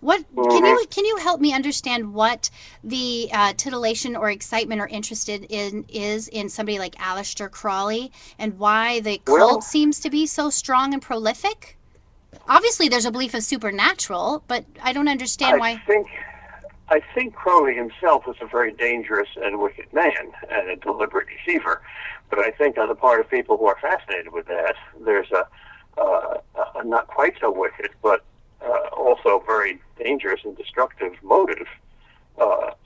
What Hmm. can you help me understand what the titillation or excitement or interested in is in somebody like Aleister Crowley, and why the cult Well, seems to be so strong and prolific? Obviously, there's a belief of supernatural, but I don't understand I why. think I think Crowley himself was a very dangerous and wicked man and a deliberate deceiver. But I think on the part of people who are fascinated with that, there's a not quite so wicked, but also very dangerous and destructive motive.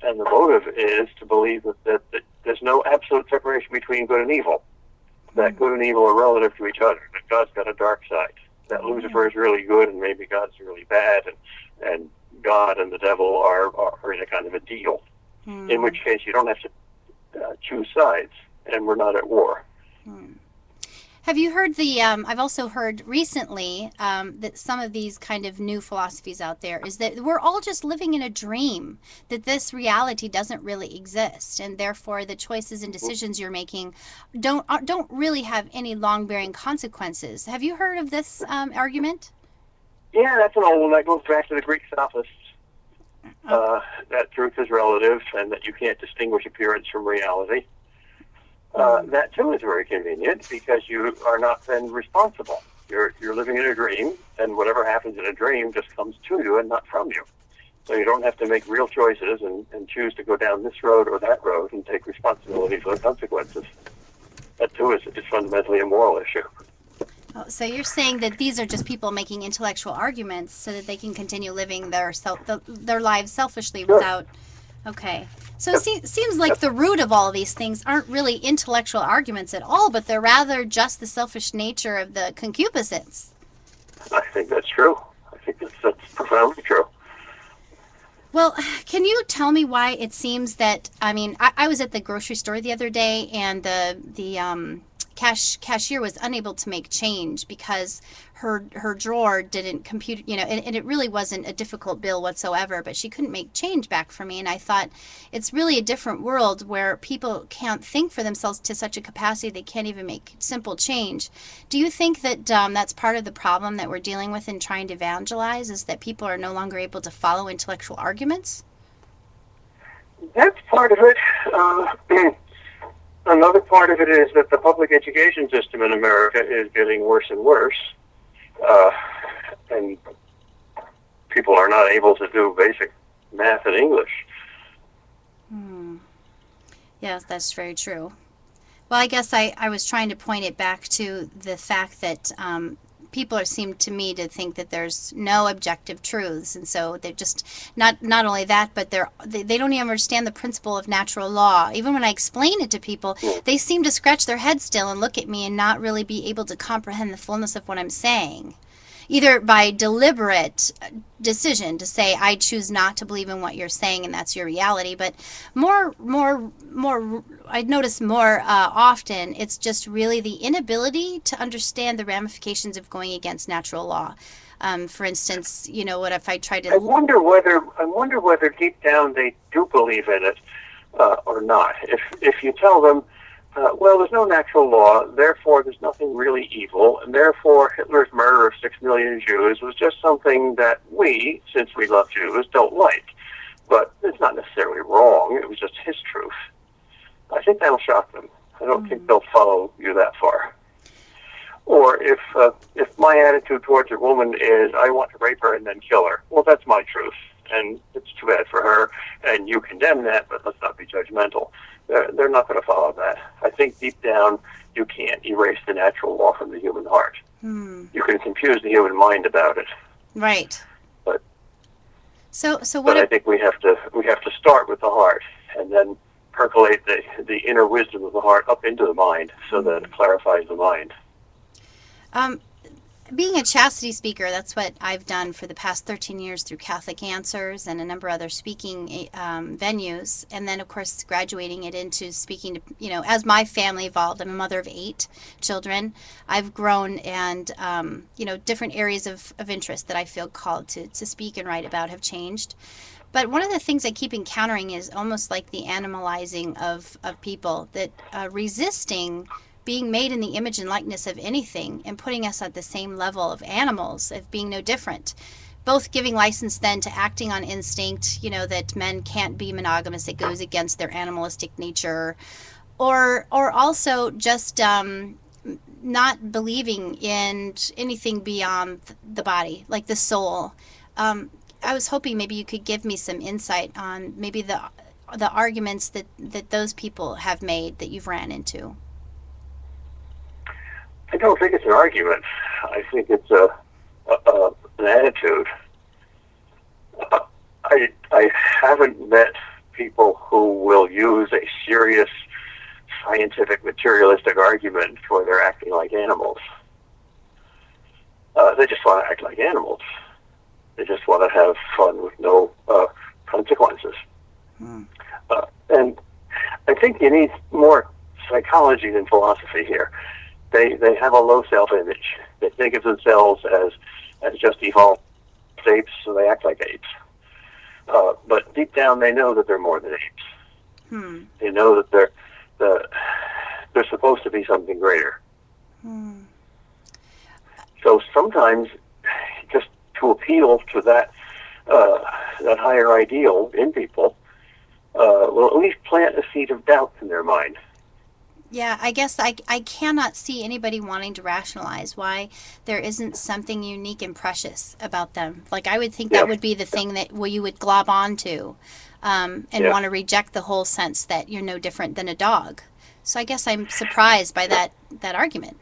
And the motive is to believe that there's no absolute separation between good and evil, that good and evil are relative to each other, that God's got a dark side, that Oh. Lucifer is really good and maybe God's really bad, and God and the devil are in a kind of a deal, in Hmm. which case you don't have to choose sides, and we're not at war. Hmm. Have you heard the? I've also heard recently that some of these kind of new philosophies out there is that we're all just living in a dream, that this reality doesn't really exist, and therefore the choices and decisions you're making don't really have any long bearing consequences. Have you heard of this argument? Yeah, that's an old one. That goes back to the Greek sophists. Oh. That truth is relative, and that you can't distinguish appearance from reality. Hmm. That too is very convenient because you are not then responsible. You're living in a dream, and whatever happens in a dream just comes to you and not from you. So you don't have to make real choices and choose to go down this road or that road and take responsibility for the consequences. That too is fundamentally a moral issue. Oh, so you're saying that these are just people making intellectual arguments so that they can continue living their lives selfishly Sure. without. Okay. So it Yep. seems like Yep. the root of all of these things aren't really intellectual arguments at all, but they're rather just the selfish nature of the concupiscence. I think that's true. I think that's profoundly true. Well, can you tell me why it seems that I mean I was at the grocery store the other day and the cashier was unable to make change because her drawer didn't compute, and it really wasn't a difficult bill whatsoever, but she couldn't make change back for me, and I thought it's really a different world where people can't think for themselves to such a capacity they can't even make simple change. Do you think that that's part of the problem that we're dealing with in trying to evangelize, is that people are no longer able to follow intellectual arguments? That's part of it. Another part of it is that the public education system in America is getting worse and worse, uh, and people are not able to do basic math and English. Hmm. Yes, that's very true. Well, I guess I was trying to point it back to the fact that people seem to me to think that there's no objective truths, and so they're just not only that, but they don't even understand the principle of natural law. Even when I explain it to people, Hmm. they seem to scratch their head still and look at me and not really be able to comprehend the fullness of what I'm saying, either by deliberate decision to say I choose not to believe in what you're saying and that's your reality, but more I notice more often it's just really the inability to understand the ramifications of going against natural law. For instance, what if I try I to. wonder whether I wonder whether deep down they do believe in it or not. If you tell them, well, there's no natural law, therefore there's nothing really evil, and therefore Hitler's murder of 6 million Jews was just something that we, since we love Jews, don't like. But it's not necessarily wrong. It was just his truth. I think that'll shock them. I don't think Hmm. they'll follow you that far. Or if my attitude towards a woman is I want to rape her and then kill her, well, that's my truth, and it's too bad for her, and you condemn that, but let's not be judgmental. They're not going to follow that. I think deep down you can't erase the natural law from the human heart. Hmm. You can confuse the human mind about it, Right. but So what but I a, think we have to start with the heart and then percolate the inner wisdom of the heart up into the mind so that hmm. it clarifies the mind. um being a chastity speaker, that's what I've done for the past 13 years through Catholic Answers and a number of other speaking venues. And then, of course, graduating it into speaking to, as my family evolved, I'm a mother of 8 children. I've grown and, different areas of interest that I feel called to speak and write about have changed. But one of the things I keep encountering is almost like the animalizing of people, that resisting being made in the image and likeness of anything and putting us at the same level of animals, of being no different. both giving license then to acting on instinct, that men can't be monogamous, it goes against their animalistic nature, or also just not believing in anything beyond the body, like the soul. I was hoping maybe you could give me some insight on maybe the arguments that those people have made that you've ran into. I don't think it's an argument. I think it's an attitude. I haven't met people who will use a serious scientific materialistic argument for their acting like animals. They just want to act like animals. They just want to have fun with no consequences. And I think you need more psychology than philosophy here. They have a low self-image. They think of themselves as just evolved apes, so they act like apes. But deep down, they know that they're more than apes. They know that they're supposed to be something greater. So sometimes, just to appeal to that higher ideal in people, will at least plant a seed of doubt in their mind. Yeah, I guess I cannot see anybody wanting to rationalize why there isn't something unique and precious about them. Like, I would think that would be the thing that you would glob onto and want to reject the whole sense that you're no different than a dog. So I guess I'm surprised by that argument.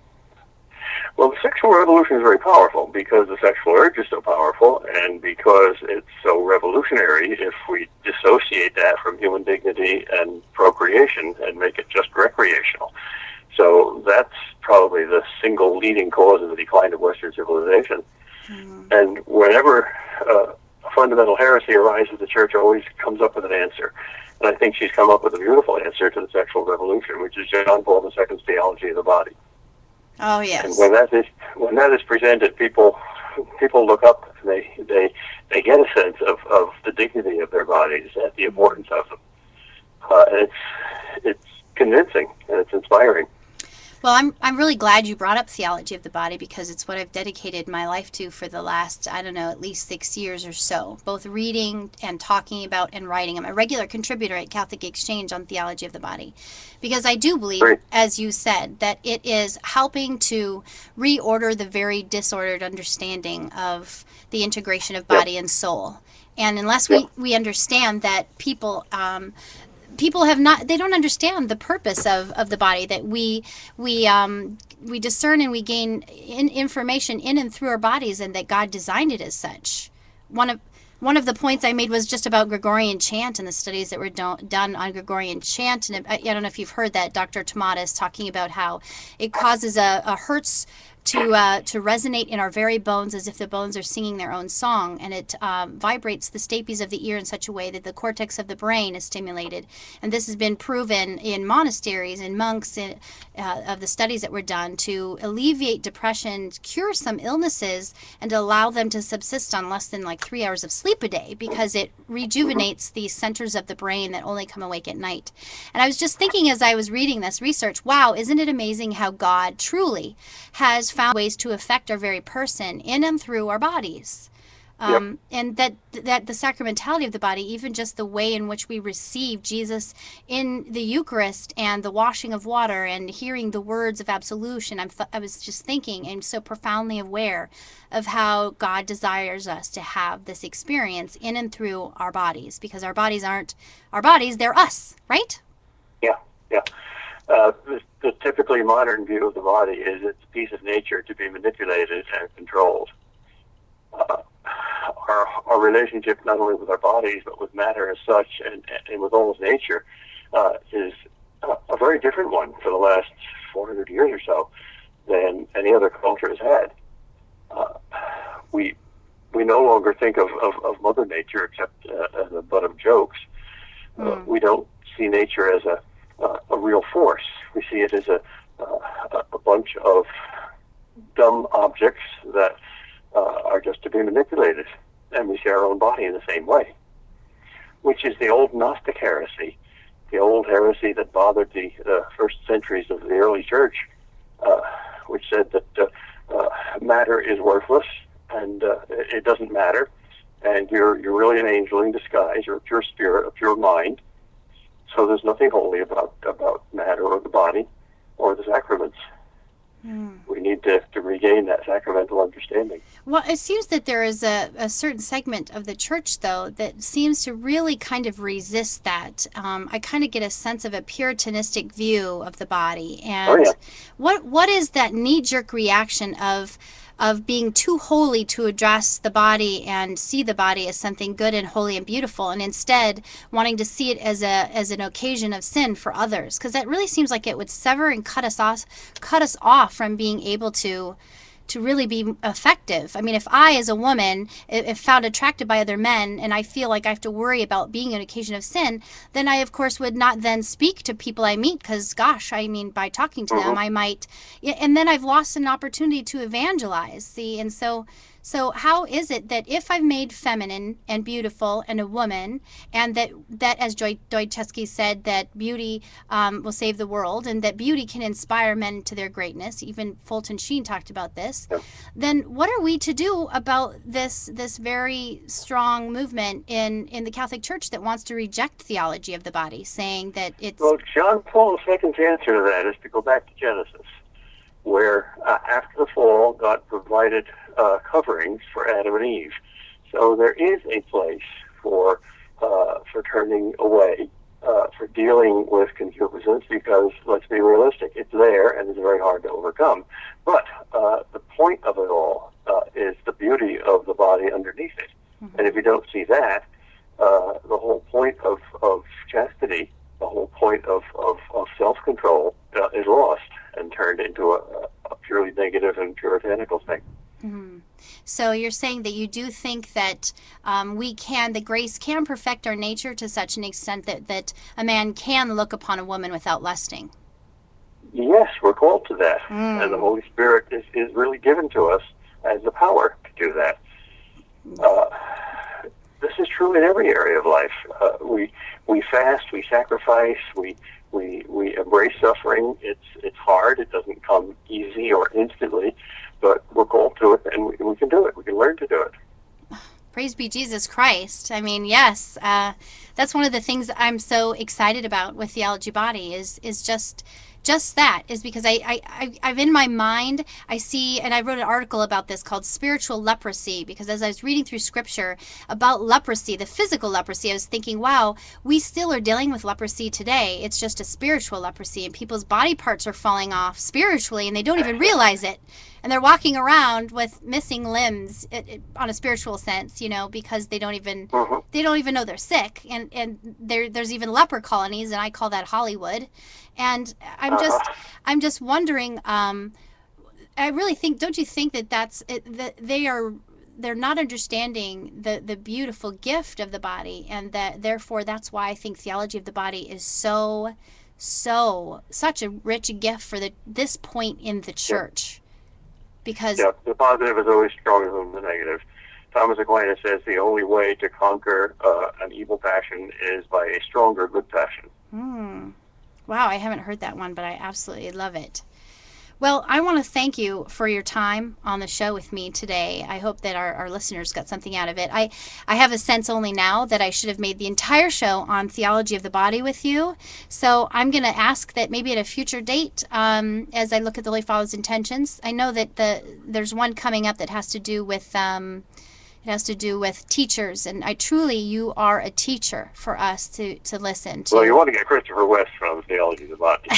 Well, the sexual revolution is very powerful because the sexual urge is so powerful and because it's so revolutionary if we dissociate that from human dignity and procreation and make it just recreational. So that's probably the single leading cause of the decline of Western civilization. And whenever a fundamental heresy arises, the Church always comes up with an answer. And I think she's come up with a beautiful answer to the sexual revolution, which is John Paul II's theology of the body. Oh, yes. And when that is presented, people look up and they get a sense of the dignity of their bodies and the importance of them. And it's convincing and it's inspiring. Well, I'm really glad you brought up theology of the body because it's what I've dedicated my life to for the last, I don't know, at least 6 years or so, both reading and talking about and writing. I'm a regular contributor at Catholic Exchange on theology of the body because I do believe, as you said, that it is helping to reorder the very disordered understanding of the integration of body and soul. And unless we understand that people have not, they don't understand the purpose of the body, that we discern and we gain information in and through our bodies, and that God designed it as such. One of the points I made was just about Gregorian chant and the studies that were done on Gregorian chant. And I don't know if you've heard that Dr. Tamada is talking about how it causes a hertz to resonate in our very bones as if the bones are singing their own song, and it vibrates the stapes of the ear in such a way that the cortex of the brain is stimulated. And this has been proven in monasteries and monks of the studies that were done to alleviate depression, cure some illnesses, and allow them to subsist on less than 3 hours of sleep a day because it rejuvenates the centers of the brain that only come awake at night. And I was just thinking as I was reading this research, wow, isn't it amazing how God truly has found ways to affect our very person in and through our bodies. And that the sacramentality of the body, even just the way in which we receive Jesus in the Eucharist and the washing of water and hearing the words of absolution, I was just thinking and so profoundly aware of how God desires us to have this experience in and through our bodies, because our bodies aren't our bodies, they're us, right? Yeah. The typically modern view of the body is it's a piece of nature to be manipulated and controlled. Our relationship not only with our bodies but with matter as such and with all of nature is a very different one for the last 400 years or so than any other culture has had. We no longer think of Mother Nature except as a butt of jokes. We don't see nature as a real force. We see it as a bunch of dumb objects that are just to be manipulated. And we see our own body in the same way, which is the old Gnostic heresy, the old heresy that bothered the first centuries of the early church, which said that matter is worthless and it doesn't matter. And you're really an angel in disguise. You're a pure spirit, a pure mind. So there's nothing holy about matter or the body or the sacraments. We need to regain that sacramental understanding. Well, it seems that there is a certain segment of the church, though, that seems to really kind of resist that. I kind of get a sense of a puritanistic view of the body. And what is that knee-jerk reaction of being too holy to address the body and see the body as something good and holy and beautiful, and instead wanting to see it as an occasion of sin for others? Because that really seems like it would sever and cut us off from being able to really be effective. I mean, if I, as a woman, if found attracted by other men, and I feel like I have to worry about being an occasion of sin, then I, of course, would not then speak to people I meet, because, gosh, I mean, by talking to them, I might, and then I've lost an opportunity to evangelize. See, and so how is it that if I've made feminine and beautiful and a woman, and that as Dostoevsky said, that beauty will save the world, and that beauty can inspire men to their greatness, even Fulton Sheen talked about this, then what are we to do about this very strong movement in the Catholic Church that wants to reject theology of the body, saying that it's... Well, John Paul's second answer to that is to go back to Genesis, where after the fall, God provided coverings for Adam and Eve. So there is a place for turning away, for dealing with concupiscence, because, let's be realistic, it's there and it's very hard to overcome. But the point of it all is the beauty of the body underneath it. And if you don't see that, the whole point of chastity, the whole point of self-control is lost and turned into a purely negative and puritanical thing. So you're saying that you do think that the grace can perfect our nature to such an extent that a man can look upon a woman without lusting? Yes, we're called to that. And the Holy Spirit is really given to us as the power to do that. This is true in every area of life. We fast, we sacrifice, we embrace suffering. It's hard. It doesn't come easy or instantly, but we're called to it, and we can do it. We can learn to do it. Praise be Jesus Christ. I mean, yes, that's one of the things I'm so excited about with Theology Body is just that, is because I've in my mind, I see, and I wrote an article about this called Spiritual Leprosy, because as I was reading through scripture about leprosy, the physical leprosy, I was thinking, wow, we still are dealing with leprosy today. It's just a spiritual leprosy, and people's body parts are falling off spiritually, and they don't even realize it. And they're walking around with missing limbs on a spiritual sense, because they don't even know they're sick. And there's even leper colonies, and I call that Hollywood. And I'm just wondering. I really think, don't you think that they're not understanding the beautiful gift of the body, and that therefore that's why I think theology of the body is such a rich gift for this point in the church. Because the positive is always stronger than the negative. Thomas Aquinas says the only way to conquer an evil passion is by a stronger good passion. Wow, I haven't heard that one, but I absolutely love it. Well, I want to thank you for your time on the show with me today. I hope that our listeners got something out of it. I have a sense only now that I should have made the entire show on theology of the body with you. So I'm going to ask that maybe at a future date, as I look at the Holy Father's intentions. I know that there's one coming up that has to do with teachers, and you are a teacher for us to listen to. Well, you want to get Christopher West from Theology of the Body.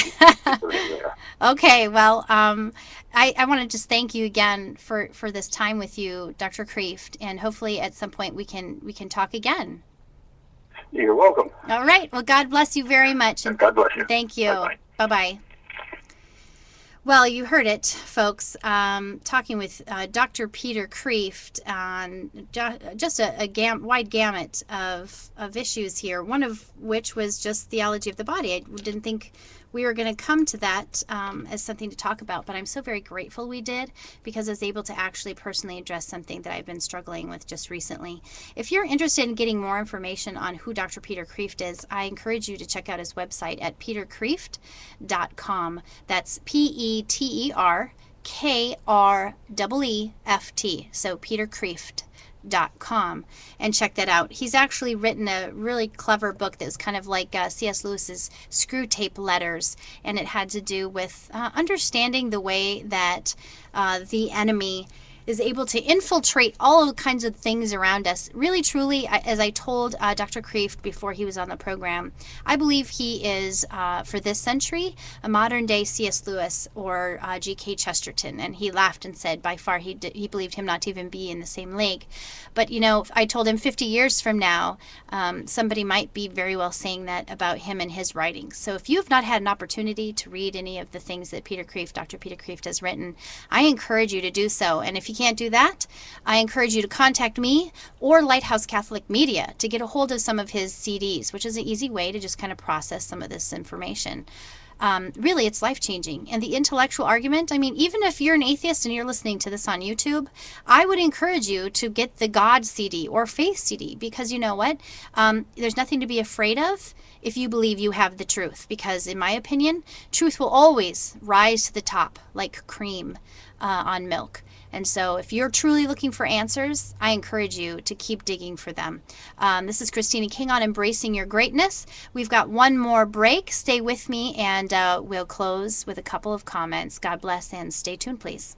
Okay, well, I want to just thank you again for this time with you, Dr. Kreeft, and hopefully at some point we can talk again. You're welcome. All right. Well, God bless you very much. And God bless you. Thank you. Bye-bye. Bye-bye. Well, you heard it, folks, talking with Dr. Peter Kreeft on just a wide gamut of issues here, one of which was just theology of the body. I didn't think we were going to come to that as something to talk about, but I'm so very grateful we did, because I was able to actually personally address something that I've been struggling with just recently. If you're interested in getting more information on who Dr. Peter Kreeft is, I encourage you to check out his website at peterkreeft.com. That's PeterKreeft, Kreeft, so peterkreeft.com, and check that out. He's actually written a really clever book that's kind of like C.S. Lewis's Screw Tape Letters, and it had to do with understanding the way that the enemy is able to infiltrate all kinds of things around us. Really, truly, as I told Dr. Kreeft before he was on the program, I believe he is, for this century, a modern-day C.S. Lewis or G.K. Chesterton. And he laughed and said by far he believed him not to even be in the same league. But, you know, I told him 50 years from now, somebody might be very well saying that about him and his writings. So if you have not had an opportunity to read any of the things that Dr. Peter Kreeft has written, I encourage you to do so. And if you can't do that, I encourage you to contact me or Lighthouse Catholic Media to get a hold of some of his CDs, which is an easy way to just kind of process some of this information. Really, it's life-changing. And the intellectual argument, I mean, even if you're an atheist and you're listening to this on YouTube, I would encourage you to get the God CD or Faith CD, because you know what? There's nothing to be afraid of if you believe you have the truth, because in my opinion, truth will always rise to the top like cream on milk. And so if you're truly looking for answers, I encourage you to keep digging for them. This is Christina King on Embracing Your Greatness. We've got one more break. Stay with me, and we'll close with a couple of comments. God bless, and stay tuned, please.